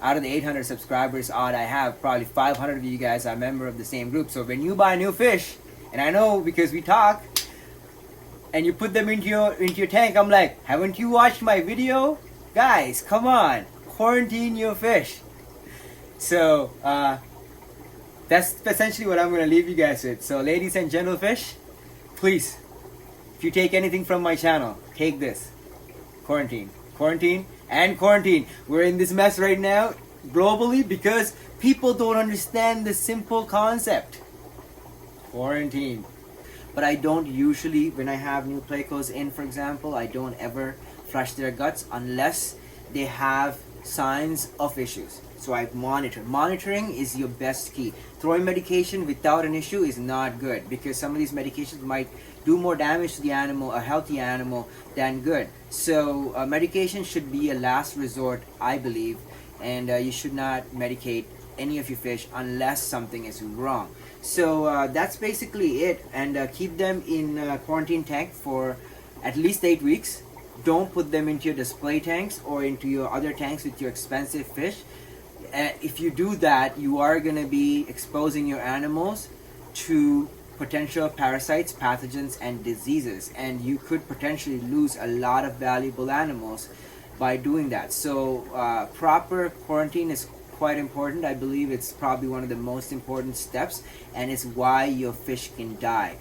out of the 800 subscribers odd I have, probably 500 of you guys are member of the same group. So when you buy new fish, and I know because we talk, and you put them into your tank, I'm like, haven't you watched my video? Guys, come on, quarantine your fish. So that's essentially what I'm gonna leave you guys with. So ladies and gentlefish, please, if you take anything from my channel, take this. Quarantine, quarantine, and quarantine. We're in this mess right now globally because people don't understand the simple concept. Quarantine. But I don't usually, when I have new plecos in, for example, I don't ever flush their guts unless they have signs of issues. So I monitor. Monitoring is your best key. Throwing medication without an issue is not good because some of these medications might do more damage to the animal, a healthy animal, than good. So medication should be a last resort, I believe, and you should not medicate any of your fish unless something is wrong. So that's basically it, and keep them in quarantine tank for at least 8 weeks. Don't put them into your display tanks or into your other tanks with your expensive fish. If you do that, you are going to be exposing your animals to potential parasites, pathogens, and diseases, and you could potentially lose a lot of valuable animals by doing that. So proper quarantine is quite important. I believe it's probably one of the most important steps, and it's why your fish can die.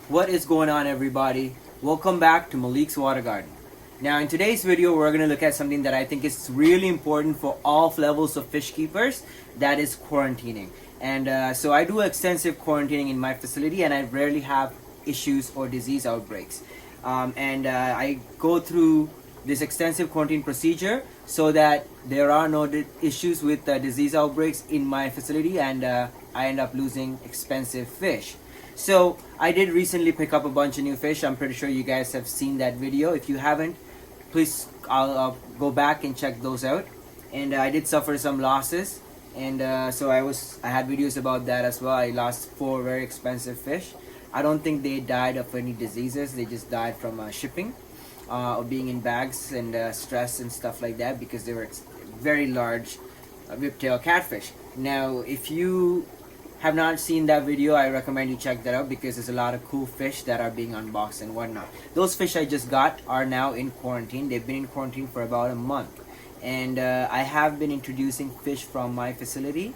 What is going on, everybody? Welcome back to Malik's Water Garden. Now in today's video, we're going to look at something that I think is really important for all levels of fish keepers, that is quarantining. And so I do extensive quarantining in my facility, and I rarely have issues or disease outbreaks. I go through this extensive quarantine procedure so that there are no issues with disease outbreaks in my facility, and I end up losing expensive fish. So I did recently pick up a bunch of new fish. I'm pretty sure you guys have seen that video. If you haven't, please I'll go back and check those out. And I did suffer some losses, and so I had videos about that as well. I lost 4 very expensive fish. I don't think they died of any diseases. They just died from shipping or being in bags and stress and stuff like that, because they were very large whiptail catfish. Now if you have not seen that video, I recommend you check that out because there's a lot of cool fish that are being unboxed and whatnot. Those fish I just got are now in quarantine. They've been in quarantine for about a month, and I have been introducing fish from my facility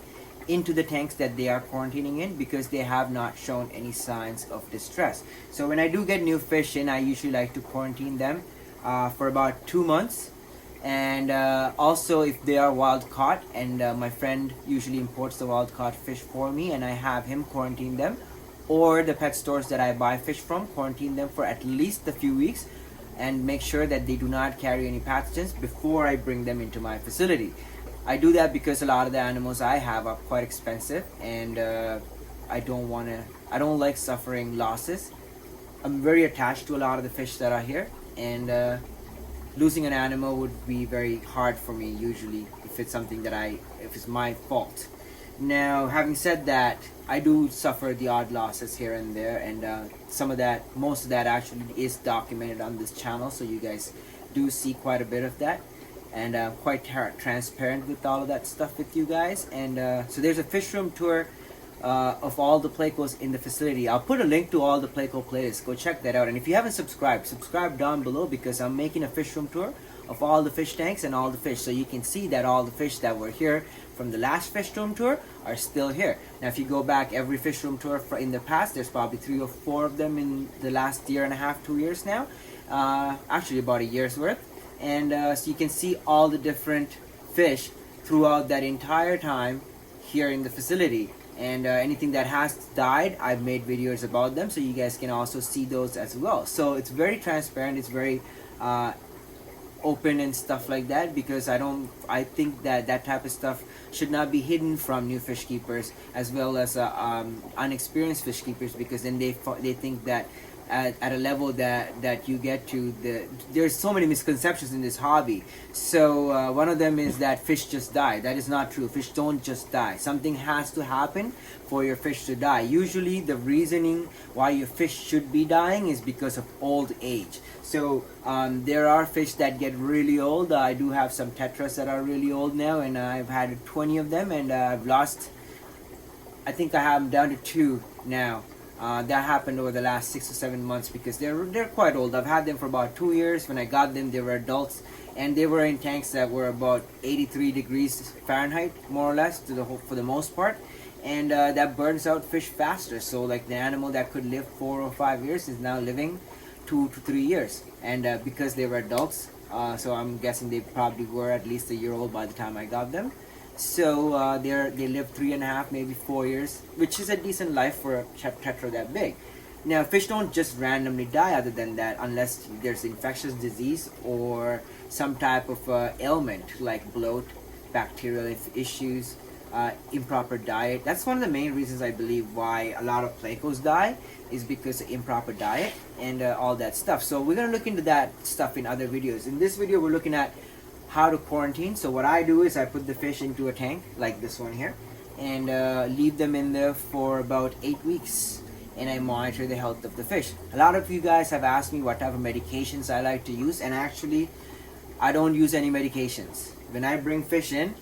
into the tanks that they are quarantining in because they have not shown any signs of distress. So when I do get new fish in, I usually like to quarantine them for about 2 months. And also if they are wild caught, and my friend usually imports the wild caught fish for me, and I have him quarantine them, or the pet stores that I buy fish from quarantine them for at least a few weeks and make sure that they do not carry any pathogens before I bring them into my facility. I do that because a lot of the animals I have are quite expensive, and I don't like suffering losses. I'm very attached to a lot of the fish that are here, and losing an animal would be very hard for me usually if it's something that if it's my fault. Now having said that, I do suffer the odd losses here and there, and most of that actually is documented on this channel, so you guys do see quite a bit of that, and I'm quite transparent with all of that stuff with you guys. And so there's a fish room tour of all the plecos in the facility. I'll put a link to all the pleco playlists. Go check that out. And if you haven't subscribed, subscribe down below, because I'm making a fish room tour of all the fish tanks and all the fish, so you can see that all the fish that were here from the last fish room tour are still here. Now if you go back every fish room tour in the past, there's probably 3 or 4 of them in the last year and a half, 2 years now, actually about a year's worth. And so you can see all the different fish throughout that entire time here in the facility. And anything that has died, I've made videos about them, so you guys can also see those as well. So it's very transparent, it's very open and stuff like that, because I think that type of stuff should not be hidden from new fish keepers as well as unexperienced fish keepers, because then they think that at a level that you get to. There's so many misconceptions in this hobby. So one of them is that fish just die. That is not true. Fish don't just die. Something has to happen for your fish to die. Usually the reasoning why your fish should be dying is because of old age. So there are fish that get really old. I do have some tetras that are really old now, and I've had 20 of them, and I've lost, I think I have them down to 2 now. That happened over the last 6 or 7 months because they're quite old. I've had them for about 2 years. When I got them, they were adults, and they were in tanks that were about 83 degrees Fahrenheit, more or less, for the most part, and that burns out fish faster. So like the animal that could live 4 or 5 years is now living 2 to 3 years, and because they were adults, so I'm guessing they probably were at least a year old by the time I got them. So they live 3.5, maybe 4 years, which is a decent life for a tetra that big. Now, fish don't just randomly die other than that, unless there's infectious disease or some type of ailment like bloat, bacterial issues, improper diet. That's one of the main reasons I believe why a lot of plecos die, is because of improper diet and all that stuff. So we're going to look into that stuff in other videos. In this video, we're looking at how to quarantine. So what I do is I put the fish into a tank like this one here, and leave them in there for about 8 weeks, and I monitor the health of the fish. A lot of you guys have asked me what type of medications I like to use, and actually I don't use any medications. When I bring fish in,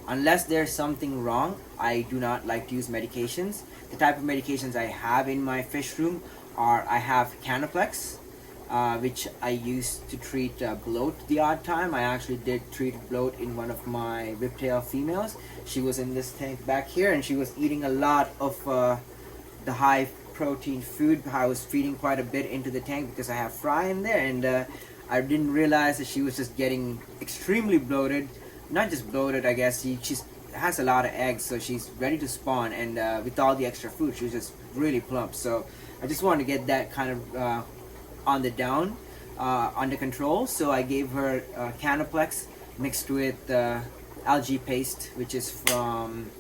unless there's something wrong, I do not like to use medications. The type of medications I have in my fish room are, I have Canoplex, which I used to treat bloat the odd time. I actually did treat bloat in one of my whiptail females. She was in this tank back here, and she was eating a lot of the high protein food. I was feeding quite a bit into the tank because I have fry in there, and I didn't realize that she was just getting extremely bloated. Not just bloated, I guess. She has a lot of eggs, so she's ready to spawn, and with all the extra food, she was just really plump. So I just wanted to get that kind of on the down, under control. So I gave her Canoplex mixed with algae paste, which is from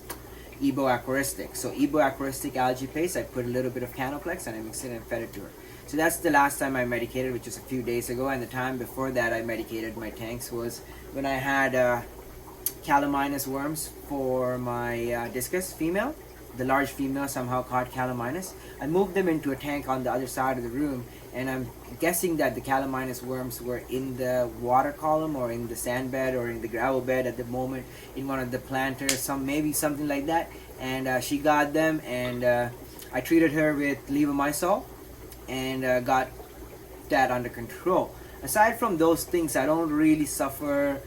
Ebo Aquaristic. So Ebo Aquaristic algae paste, I put a little bit of Canoplex and I mixed it and fed it to her. So that's the last time I medicated, which was a few days ago, and the time before that I medicated my tanks was when I had Calaminus worms for my discus female. The large female somehow caught Calaminus. I moved them into a tank on the other side of the room, and I'm guessing that the Calaminus worms were in the water column or in the sand bed or in the gravel bed at the moment, in one of the planters, maybe something like that. And she got them, and I treated her with levomycol and got that under control. Aside from those things, I don't really suffer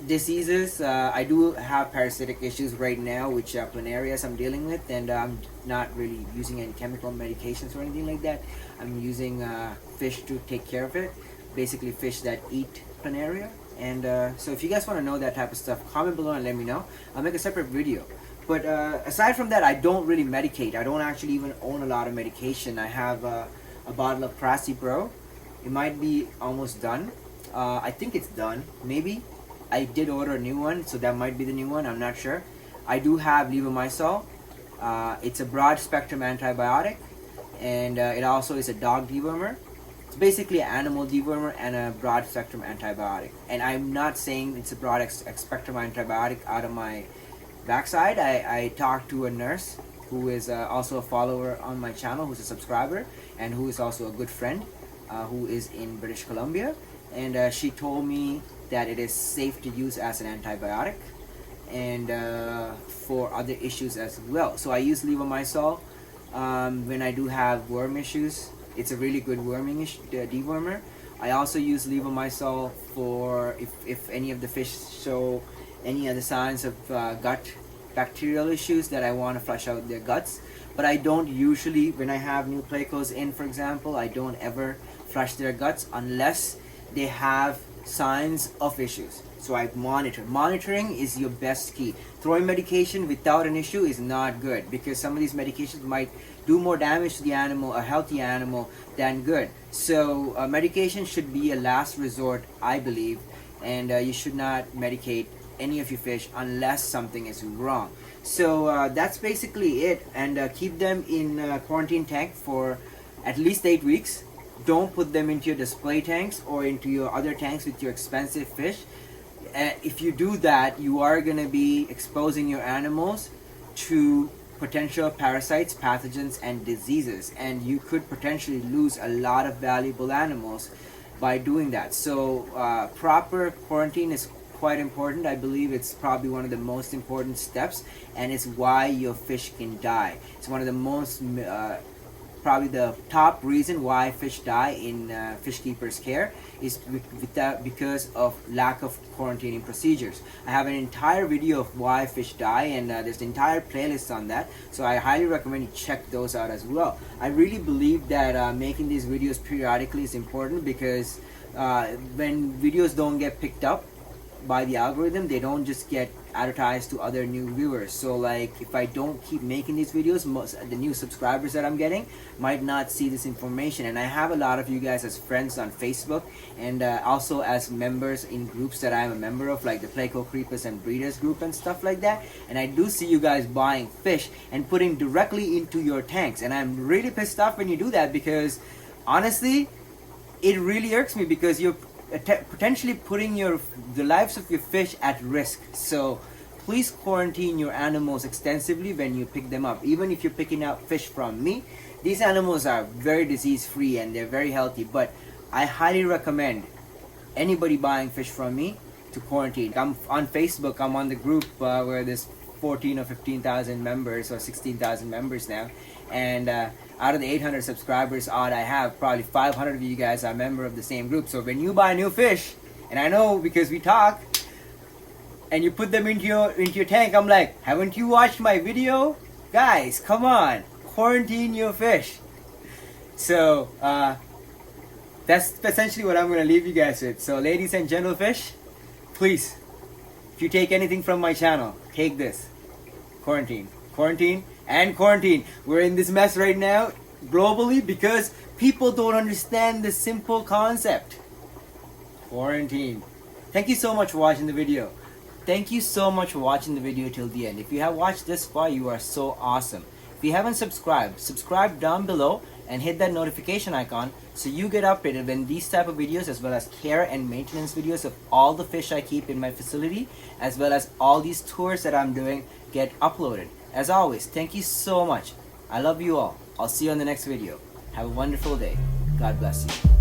diseases. I do have parasitic issues right now, which are planarias I'm dealing with, and I'm not really using any chemical medications or anything like that. I'm using fish to take care of it, basically fish that eat planaria. And so if you guys want to know that type of stuff, comment below and let me know. I'll make a separate video. But aside from that, I don't really medicate. I don't actually even own a lot of medication. I have a bottle of Prasibro. It might be almost done. I think it's done, maybe. I did order a new one, so that might be the new one, I'm not sure. I do have levomycol. It's a broad spectrum antibiotic, and it also is a dog dewormer. It's basically an animal dewormer and a broad spectrum antibiotic. And I'm not saying it's a broad spectrum antibiotic out of my backside. I talked to a nurse who is also a follower on my channel, who's a subscriber, and who is also a good friend, who is in British Columbia. And she told me that it is safe to use as an antibiotic and for other issues as well. So I use levomycol when I do have worm issues. It's a really good worming dewormer. I also use levomycol for if any of the fish show any other signs of gut bacterial issues that I want to flush out their guts. But I don't usually, when I have new plecos in, for example, I don't ever flush their guts unless they have signs of issues. So I monitor. Monitoring is your best key. Throwing medication without an issue is not good, because some of these medications might do more damage to the animal, a healthy animal, than good. So medication should be a last resort, I believe, and you should not medicate any of your fish unless something is wrong. So that's basically it, and keep them in quarantine tank for at least 8 weeks. don't put them into your display tanks or into your other tanks with your expensive fish. If you do that, you are going to be exposing your animals to potential parasites, pathogens, and diseases, and you could potentially lose a lot of valuable animals by doing that. So proper quarantine is quite important. I believe it's probably one of the most important steps, and it's why your fish can die. It's one of the most probably the top reason why fish die in fish keepers care is because of lack of quarantining procedures. I have an entire video of why fish die, and there's an entire playlist on that, so I highly recommend you check those out as well. I really believe that making these videos periodically is important, because when videos don't get picked up by the algorithm, they don't just get advertised to other new viewers. So like, if I don't keep making these videos, the new subscribers that I'm getting might not see this information. And I have a lot of you guys as friends on Facebook, and also as members in groups that I'm a member of, like the Playco Creepers and Breeders group and stuff like that. And I do see you guys buying fish and putting directly into your tanks, and I'm really pissed off when you do that, because honestly it really irks me, because you're potentially putting the lives of your fish at risk. So please quarantine your animals extensively when you pick them up. Even if you're picking up fish from me, these animals are very disease free and they're very healthy, but I highly recommend anybody buying fish from me to quarantine. I'm on Facebook, I'm on the group where there's 14 or 15,000 members or 16,000 members now, and out of the 800 subscribers odd I have, probably 500 of you guys are a member of the same group. So when you buy new fish, and I know because we talk, and you put them into your tank, I'm like, haven't you watched my video? Guys, come on, quarantine your fish. So that's essentially what I'm going to leave you guys with. So ladies and gentlefish, please, if you take anything from my channel, take this. Quarantine, quarantine, and quarantine. We're in this mess right now globally because people don't understand the simple concept. Quarantine. Thank you so much for watching the video. Thank you so much for watching the video till the end. If you have watched this far, you are so awesome. If you haven't subscribed, subscribe down below and hit that notification icon so you get updated when these type of videos, as well as care and maintenance videos of all the fish I keep in my facility, as well as all these tours that I'm doing, get uploaded. As always, thank you so much. I love you all. I'll see you on the next video. Have a wonderful day. God bless you.